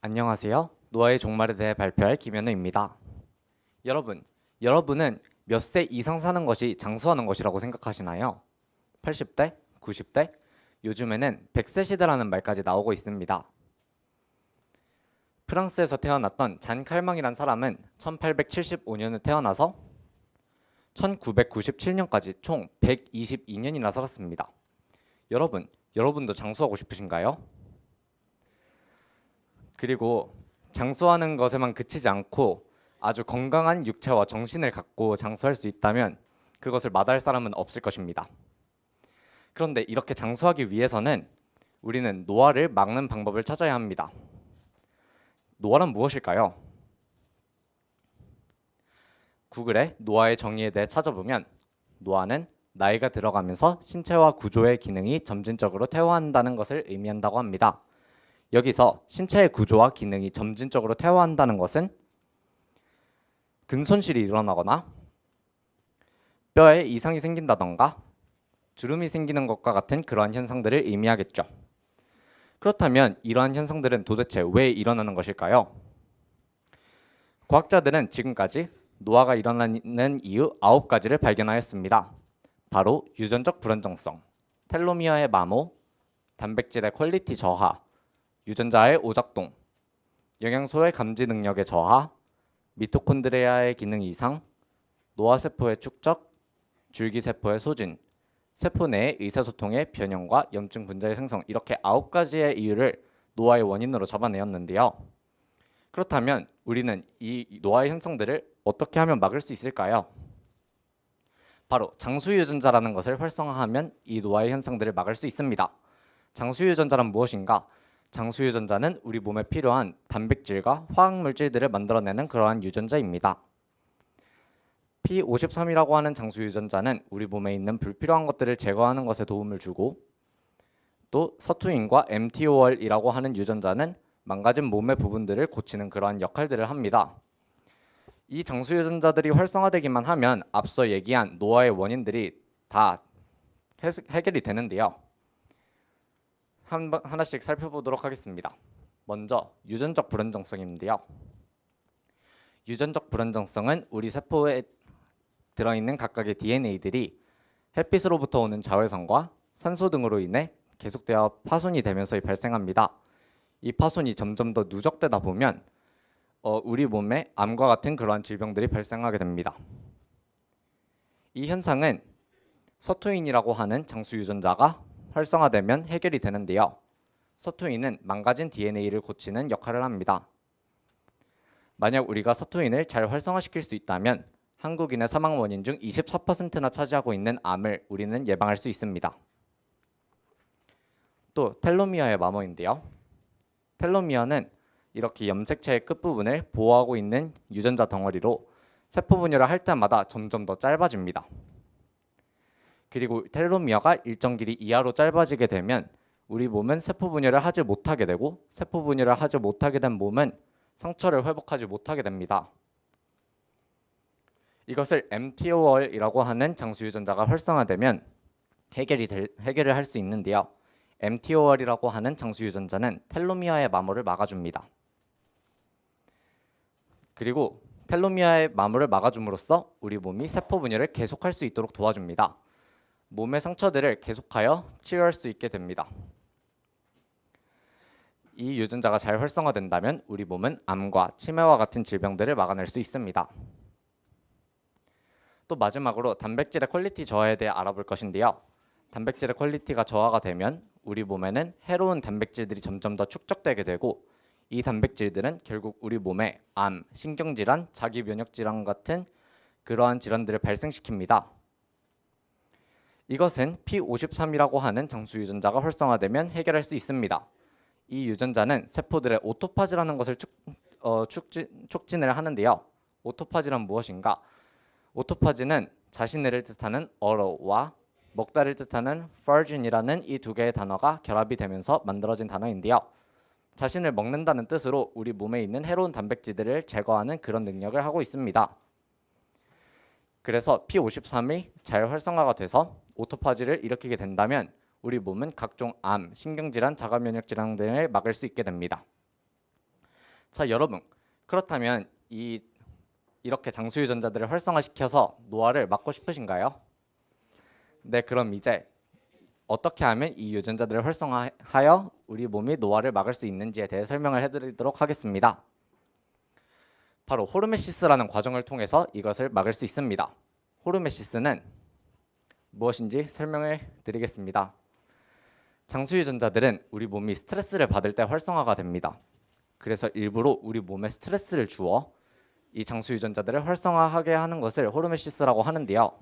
안녕하세요. 노화의 종말에 대해 발표할 김현우입니다. 여러분은 몇 세 이상 사는 것이 장수하는 것이라고 생각하시나요? 80대? 90대? 요즘에는 100세 시대라는 말까지 나오고 있습니다. 프랑스에서 태어났던 잔 칼망이란 사람은 1875년에 태어나서 1997년까지 총 122년이나 살았습니다. 여러분도 장수하고 싶으신가요? 그리고 장수하는 것에만 그치지 않고 아주 건강한 육체와 정신을 갖고 장수할 수 있다면 그것을 마다할 사람은 없을 것입니다. 그런데 이렇게 장수하기 위해서는 우리는 노화를 막는 방법을 찾아야 합니다. 노화란 무엇일까요? 구글에 노화의 정의에 대해 찾아보면 노화는 나이가 들어가면서 신체와 구조의 기능이 점진적으로 퇴화한다는 것을 의미한다고 합니다. 여기서 신체의 구조와 기능이 점진적으로 퇴화한다는 것은 근손실이 일어나거나 뼈에 이상이 생긴다던가 주름이 생기는 것과 같은 그러한 현상들을 의미하겠죠. 그렇다면 이러한 현상들은 도대체 왜 일어나는 것일까요? 과학자들은 지금까지 노화가 일어나는 이유 9가지를 발견하였습니다. 바로 유전적 불안정성, 텔로미어의 마모, 단백질의 퀄리티 저하, 유전자의 오작동, 영양소의 감지 능력의 저하, 미토콘드리아의 기능 이상, 노화세포의 축적, 줄기세포의 소진, 세포 내의 의사소통의 변형과 염증 분자의 생성, 이렇게 9가지의 이유를 노화의 원인으로 잡아내었는데요. 그렇다면 우리는 이 노화의 현상들을 어떻게 하면 막을 수 있을까요? 바로 장수유전자라는 것을 활성화하면 이 노화의 현상들을 막을 수 있습니다. 장수유전자란 무엇인가? 장수유전자는 우리 몸에 필요한 단백질과 화학물질들을 만들어내는 그러한 유전자입니다. P53이라고 하는 장수유전자는 우리 몸에 있는 불필요한 것들을 제거하는 것에 도움을 주고, 또 서투인과 MTOR이라고 하는 유전자는 망가진 몸의 부분들을 고치는 그러한 역할들을 합니다. 이 장수유전자들이 활성화되기만 하면 앞서 얘기한 노화의 원인들이 다 해결이 되는데요. 하나씩 살펴보도록 하겠습니다. 먼저 유전적 불안정성인데요. 유전적 불안정성은 우리 세포에 들어있는 각각의 DNA들이 햇빛으로부터 오는 자외선과 산소 등으로 인해 계속되어 파손이 되면서 발생합니다. 이 파손이 점점 더 누적되다 보면 우리 몸에 암과 같은 그러한 질병들이 발생하게 됩니다. 이 현상은 서투인이라고 하는 장수 유전자가 활성화되면 해결이 되는데요. 서투인은 망가진 DNA를 고치는 역할을 합니다. 만약 우리가 서투인을 잘 활성화시킬 수 있다면 한국인의 사망 원인 중 24%나 차지하고 있는 암을 우리는 예방할 수 있습니다. 또 텔로미어의 마모인데요. 텔로미어는 이렇게 염색체의 끝부분을 보호하고 있는 유전자 덩어리로 세포 분열을 할 때마다 점점 더 짧아집니다. 그리고 텔로미어가 일정 길이 이하로 짧아지게 되면 우리 몸은 세포 분열을 하지 못하게 되고, 세포 분열을 하지 못하게 된 몸은 상처를 회복하지 못하게 됩니다. 이것을 MTOR이라고 하는 장수 유전자가 활성화되면 해결을 할 수 있는데요. MTOR이라고 하는 장수 유전자는 텔로미어의 마모를 막아줍니다. 그리고 텔로미어의 마모를 막아줌으로써 우리 몸이 세포 분열을 계속할 수 있도록 도와줍니다. 몸의 상처들을 계속하여 치유할 수 있게 됩니다. 이 유전자가 잘 활성화된다면 우리 몸은 암과 치매와 같은 질병들을 막아낼 수 있습니다. 또 마지막으로 단백질의 퀄리티 저하에 대해 알아볼 것인데요. 단백질의 퀄리티가 저하가 되면 우리 몸에는 해로운 단백질들이 점점 더 축적되게 되고, 이 단백질들은 결국 우리 몸에 암, 신경질환, 자기면역질환 같은 그러한 질환들을 발생시킵니다. 이것은 P53이라고 하는 장수 유전자가 활성화되면 해결할 수 있습니다. 이 유전자는 세포들의 오토파지라는 것을 촉진을 하는데요. 오토파지란 무엇인가? 오토파지는 자신을 뜻하는 어로와 먹다를 뜻하는 virgin이라는 이 두 개의 단어가 결합이 되면서 만들어진 단어인데요. 자신을 먹는다는 뜻으로 우리 몸에 있는 해로운 단백질들을 제거하는 그런 능력을 하고 있습니다. 그래서 P53이 잘 활성화가 돼서 오토파지를 일으키게 된다면 우리 몸은 각종 암, 신경질환, 자가면역질환 등을 막을 수 있게 됩니다. 자, 여러분, 그렇다면 이렇게 장수 유전자들을 활성화시켜서 노화를 막고 싶으신가요? 네, 그럼 이제 어떻게 하면 이 유전자들을 활성화하여 우리 몸이 노화를 막을 수 있는지에 대해 설명을 해드리도록 하겠습니다. 바로 호르메시스라는 과정을 통해서 이것을 막을 수 있습니다. 호르메시스는 무엇인지 설명을 드리겠습니다. 장수 유전자들은 우리 몸이 스트레스를 받을 때 활성화가 됩니다. 그래서 일부러 우리 몸에 스트레스를 주어 이 장수 유전자들을 활성화하게 하는 것을 호르메시스라고 하는데요.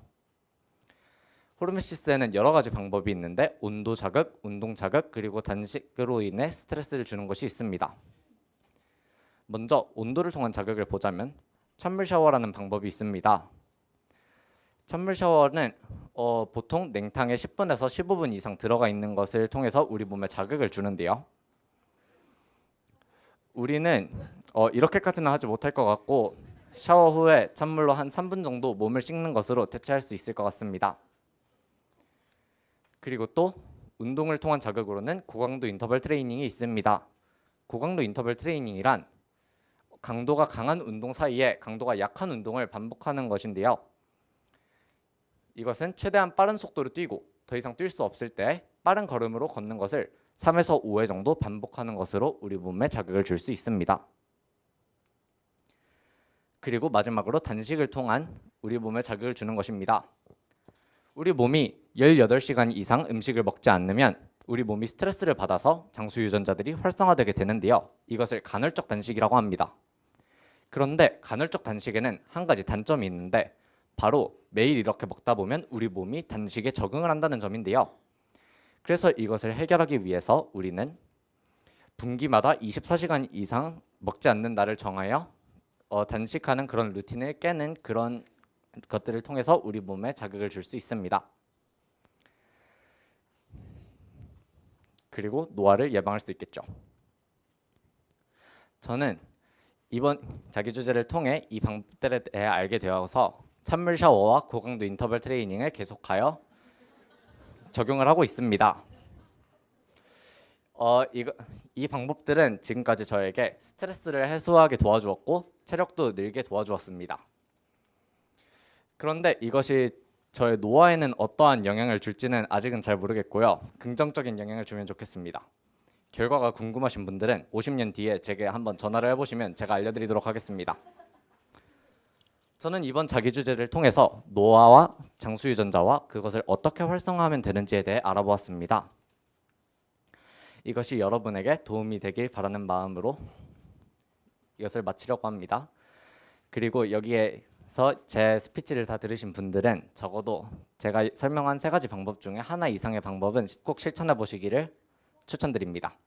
호르메시스에는 여러 가지 방법이 있는데 온도 자극, 운동 자극, 그리고 단식으로 인해 스트레스를 주는 것이 있습니다. 먼저 온도를 통한 자극을 보자면 찬물 샤워라는 방법이 있습니다. 찬물 샤워는 보통 냉탕에 10분에서 15분 이상 들어가 있는 것을 통해서 우리 몸에 자극을 주는데요. 우리는 이렇게까지는 하지 못할 것 같고 샤워 후에 찬물로 한 3분 정도 몸을 씻는 것으로 대체할 수 있을 것 같습니다. 그리고 또 운동을 통한 자극으로는 고강도 인터벌 트레이닝이 있습니다. 고강도 인터벌 트레이닝이란 강도가 강한 운동 사이에 강도가 약한 운동을 반복하는 것인데요. 이것은 최대한 빠른 속도로 뛰고 더 이상 뛸 수 없을 때 빠른 걸음으로 걷는 것을 3에서 5회 정도 반복하는 것으로 우리 몸에 자극을 줄 수 있습니다. 그리고 마지막으로 단식을 통한 우리 몸에 자극을 주는 것입니다. 우리 몸이 18시간 이상 음식을 먹지 않으면 우리 몸이 스트레스를 받아서 장수 유전자들이 활성화되게 되는데요. 이것을 간헐적 단식이라고 합니다. 그런데 간헐적 단식에는 한 가지 단점이 있는데 바로 매일 이렇게 먹다 보면 우리 몸이 단식에 적응을 한다는 점인데요. 그래서 이것을 해결하기 위해서 우리는 분기마다 24시간 이상 먹지 않는 날을 정하여 단식하는 그런 루틴을 깨는 그런 것들을 통해서 우리 몸에 자극을 줄 수 있습니다. 그리고 노화를 예방할 수 있겠죠. 저는 이번 자기 주제를 통해 이 방법들에 대해 알게 되어서 찬물 샤워와 고강도 인터벌 트레이닝을 계속하여 적용을 하고 있습니다. 이 방법들은 지금까지 저에게 스트레스를 해소하게 도와주었고 체력도 늘게 도와주었습니다. 그런데 이것이 저의 노화에는 어떠한 영향을 줄지는 아직은 잘 모르겠고요. 긍정적인 영향을 주면 좋겠습니다. 결과가 궁금하신 분들은 50년 뒤에 제게 한번 전화를 해보시면 제가 알려드리도록 하겠습니다. 저는 이번 자기 주제를 통해서 노화와 장수 유전자와 그것을 어떻게 활성화하면 되는지에 대해 알아보았습니다. 이것이 여러분에게 도움이 되길 바라는 마음으로 이것을 마치려고 합니다. 그리고 여기에서 제 스피치를 다 들으신 분들은 적어도 제가 설명한 3가지 방법 중에 하나 이상의 방법은 꼭 실천해 보시기를 추천드립니다.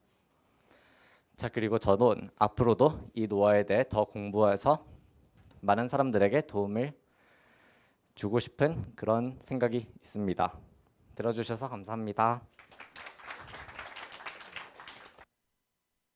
자, 그리고 저는 앞으로도 이 노화에 대해 더 공부해서 많은 사람들에게 도움을 주고 싶은 그런 생각이 있습니다. 들어주셔서 감사합니다.